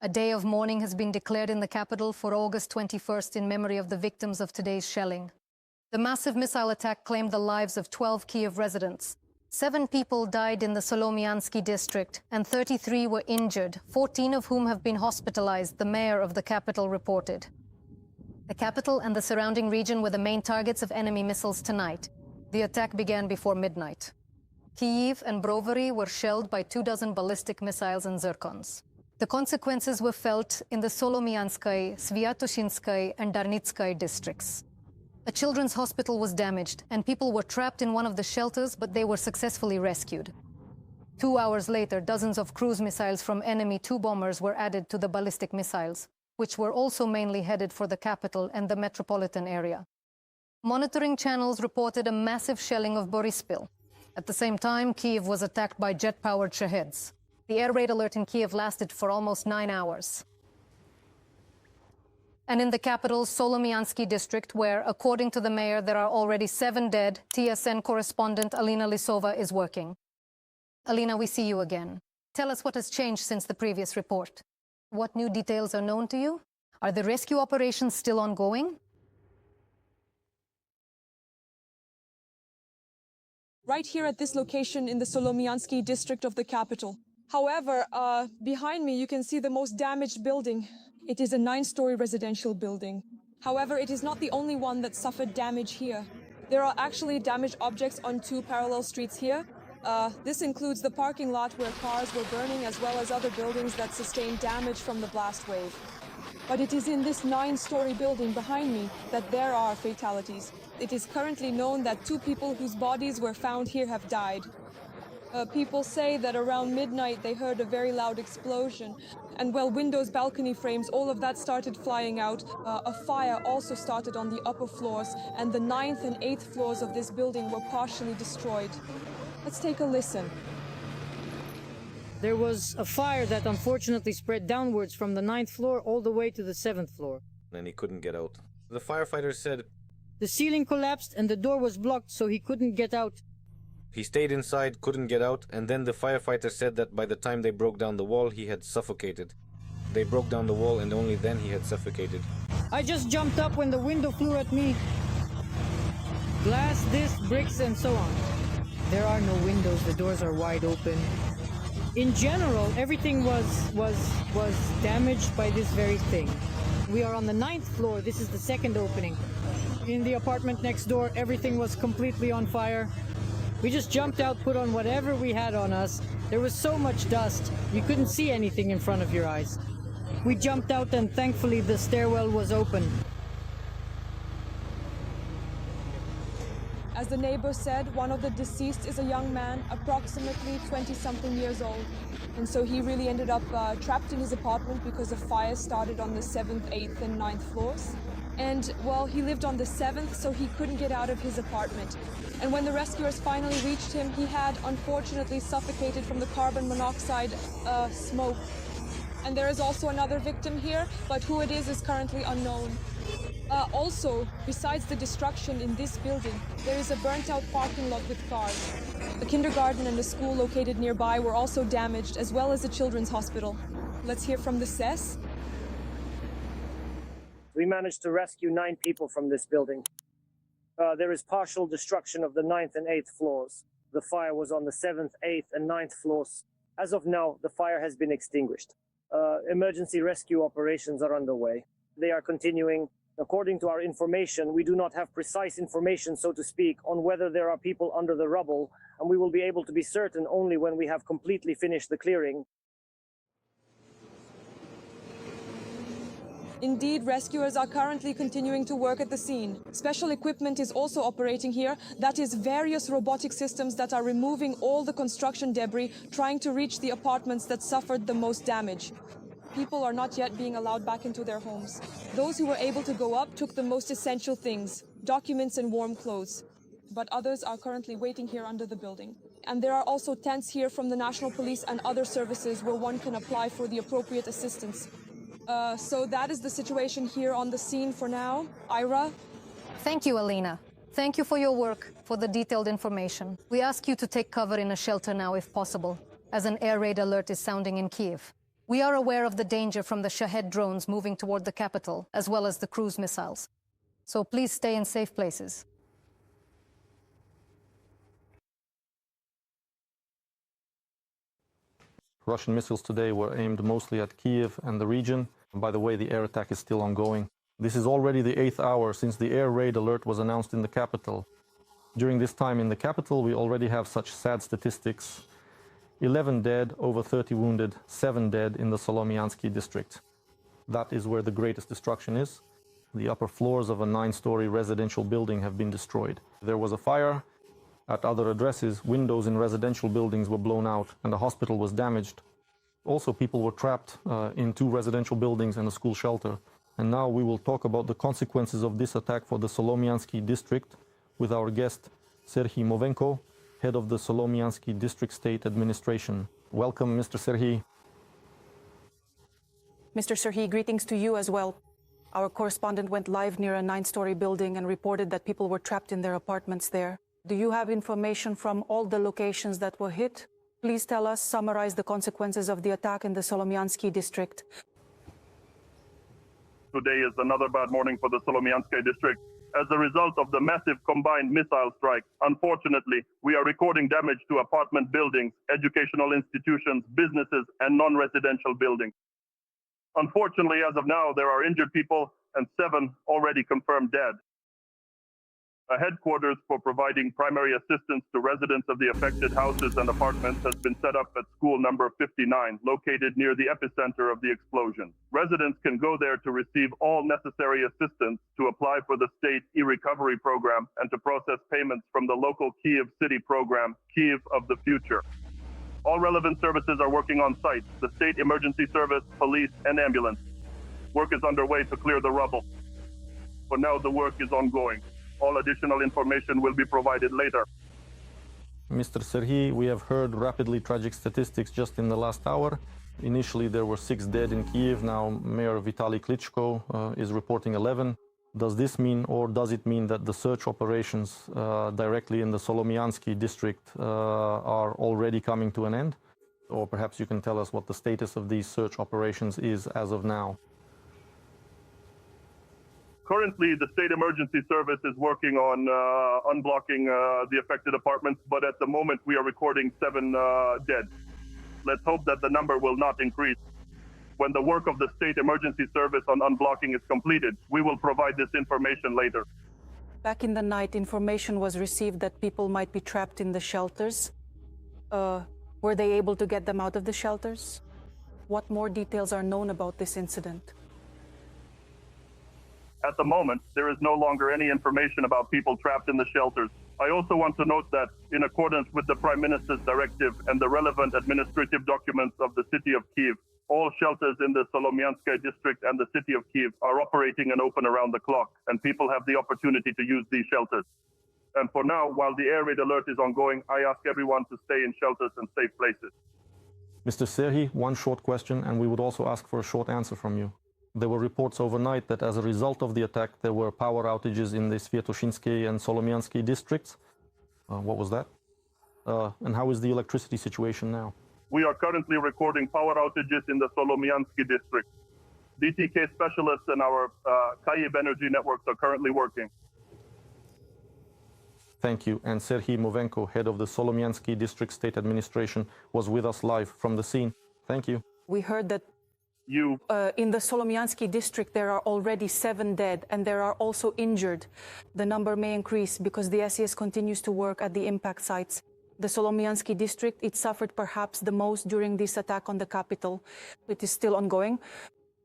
A day of mourning has been declared in the capital for August 21st in memory of the victims of today's shelling. The massive missile attack claimed the lives of 12 Kyiv residents. 7 people died in the Solomianskyi district and 33 were injured, 14 of whom have been hospitalized, the mayor of the capital reported. The capital and the surrounding region were the main targets of enemy missiles tonight. The attack began before midnight. Kyiv and Brovary were shelled by 24 ballistic missiles and zircons. The consequences were felt in the Solomianskyi, Sviatoshinskyi and Darnitskyi districts. A children's hospital was damaged, and people were trapped in one of the shelters, but they were successfully rescued. 2 hours later, dozens of cruise missiles from enemy Tu-bombers were added to the ballistic missiles, which were also mainly headed for the capital and the metropolitan area. Monitoring channels reported a massive shelling of Borispil. At the same time, Kyiv was attacked by jet-powered Shaheds. The air raid alert in Kyiv lasted for almost 9 hours. And in the capital's Solomianskyi district, where, according to the mayor, there are already 7 dead, TSN correspondent Alina Lisova is working. Alina, we see you again. Tell us what has changed since the previous report. What new details are known to you? Are the rescue operations still ongoing? Right here at this location in the Solomianskyi district of the capital. However, behind me you can see the most damaged building. It is a 9-story residential building. However, it is not the only one that suffered damage here. There are actually damaged objects on 2 parallel streets here. This includes the parking lot where cars were burning, as well as other buildings that sustained damage from the blast wave. But it is in this 9-story building behind me that there are fatalities. It is currently known that 2 people whose bodies were found here have died. People say that around midnight they heard a very loud explosion, and while windows, balcony frames, all of that started flying out, a fire also started on the upper floors, and the 9th and 8th floors of this building were partially destroyed. Let's take a listen. There was a fire that unfortunately spread downwards from the 9th floor all the way to the 7th floor. And he couldn't get out. The firefighters said the ceiling collapsed and the door was blocked, so he couldn't get out. He stayed inside, couldn't get out, and then the firefighter said that by the time they broke down the wall, he had suffocated. They broke down the wall and only then he had suffocated. I just jumped up when the window flew at me. Glass, this, bricks, and so on. There are no windows, the doors are wide open. In general, everything was damaged by this very thing. We are on the 9th floor, this is the 2nd opening. In the apartment next door, everything was completely on fire. We just jumped out, put on whatever we had on us. There was so much dust, you couldn't see anything in front of your eyes. We jumped out and thankfully the stairwell was open. As the neighbor said, one of the deceased is a young man, approximately 20-something years old. And so he really ended up trapped in his apartment because a fire started on the 7th, 8th, and 9th floors. And, well, he lived on the 7th, so he couldn't get out of his apartment. And when the rescuers finally reached him, he had unfortunately suffocated from the carbon monoxide smoke. And there is also another victim here, but who it is currently unknown. Also, besides the destruction in this building, there is a burnt-out parking lot with cars. A kindergarten and a school located nearby were also damaged, as well as a children's hospital. Let's hear from the SES. We managed to rescue 9 people from this building. There is partial destruction of the 9th and 8th floors. The fire was on the 7th, 8th, and 9th floors. As of now, the fire has been extinguished. Emergency rescue operations are underway. They are continuing. According to our information, we do not have precise information, so to speak, on whether there are people under the rubble, and we will be able to be certain only when we have completely finished the clearing. Indeed, rescuers are currently continuing to work at the scene. Special equipment is also operating here. That is various robotic systems that are removing all the construction debris, trying to reach the apartments that suffered the most damage. People are not yet being allowed back into their homes. Those who were able to go up took the most essential things, documents and warm clothes. But others are currently waiting here under the building. And there are also tents here from the National Police and other services where one can apply for the appropriate assistance. So that is the situation here on the scene for now. Ira? Thank you, Alina. Thank you for your work, for the detailed information. We ask you to take cover in a shelter now if possible, as an air raid alert is sounding in Kyiv. We are aware of the danger from the Shahed drones moving toward the capital, as well as the cruise missiles. So please stay in safe places. Russian missiles today were aimed mostly at Kyiv and the region. By the way, the air attack is still ongoing. This is already the 8th hour since the air raid alert was announced in the capital. During this time in the capital, we already have such sad statistics. 11 dead, over 30 wounded, 7 dead in the Solomianskyi district. That is where the greatest destruction is. The upper floors of a 9-story residential building have been destroyed. There was a fire. At other addresses, windows in residential buildings were blown out and a hospital was damaged. Also, people were trapped in 2 residential buildings and a school shelter. And now we will talk about the consequences of this attack for the Solomianskyi district with our guest, Serhiy Movenko, head of the Solomianskyi District State Administration. Welcome, Mr. Serhiy. Mr. Serhiy, greetings to you as well. Our correspondent went live near a 9-story building and reported that people were trapped in their apartments there. Do you have information from all the locations that were hit? Please tell us, summarize the consequences of the attack in the Solomianskyi district. Today is another bad morning for the Solomianskyi district. As a result of the massive combined missile strike, unfortunately, we are recording damage to apartment buildings, educational institutions, businesses, and non-residential buildings. Unfortunately, as of now, there are injured people and 7 already confirmed dead. A headquarters for providing primary assistance to residents of the affected houses and apartments has been set up at school number 59, located near the epicenter of the explosion. Residents can go there to receive all necessary assistance to apply for the state e-recovery program and to process payments from the local Kyiv city program, Kyiv of the Future. All relevant services are working on site, the state emergency service, police, and ambulance. Work is underway to clear the rubble. For now, the work is ongoing. All additional information will be provided later. Mr. Serhiy, we have heard rapidly tragic statistics just in the last hour. Initially, there were 6 dead in Kyiv. Now, Mayor Vitaly Klitschko is reporting 11. Does this mean, or does it mean that the search operations directly in the Solomianskyi district are already coming to an end? Or perhaps you can tell us what the status of these search operations is as of now. Currently, the state emergency service is working on unblocking the affected apartments, but at the moment we are recording 7 dead. Let's hope that the number will not increase. When the work of the state emergency service on unblocking is completed, we will provide this information later. Back in the night, information was received that people might be trapped in the shelters. Were they able to get them out of the shelters? What more details are known about this incident? At the moment, there is no longer any information about people trapped in the shelters. I also want to note that, in accordance with the Prime Minister's directive and the relevant administrative documents of the city of Kyiv, all shelters in the Solomianskyi district and the city of Kyiv are operating and open around the clock, and people have the opportunity to use these shelters. And for now, while the air raid alert is ongoing, I ask everyone to stay in shelters and safe places. Mr. Serhiy, one short question, and we would also ask for a short answer from you. There were reports overnight that as a result of the attack, there were power outages in the Sviatoshinsky and Solomianskyi districts. What was that? And how is the electricity situation now? We are currently recording power outages in the Solomianskyi district. DTK specialists and our Kyiv energy networks are currently working. Thank you. And Serhiy Movenko, head of the Solomianskyi District State Administration, was with us live from the scene. Thank you. We heard that in the Solomianskyi district, there are already 7 dead, and there are also injured. The number may increase because the SES continues to work at the impact sites. The Solomianskyi district, it suffered perhaps the most during this attack on the capital. It is still ongoing.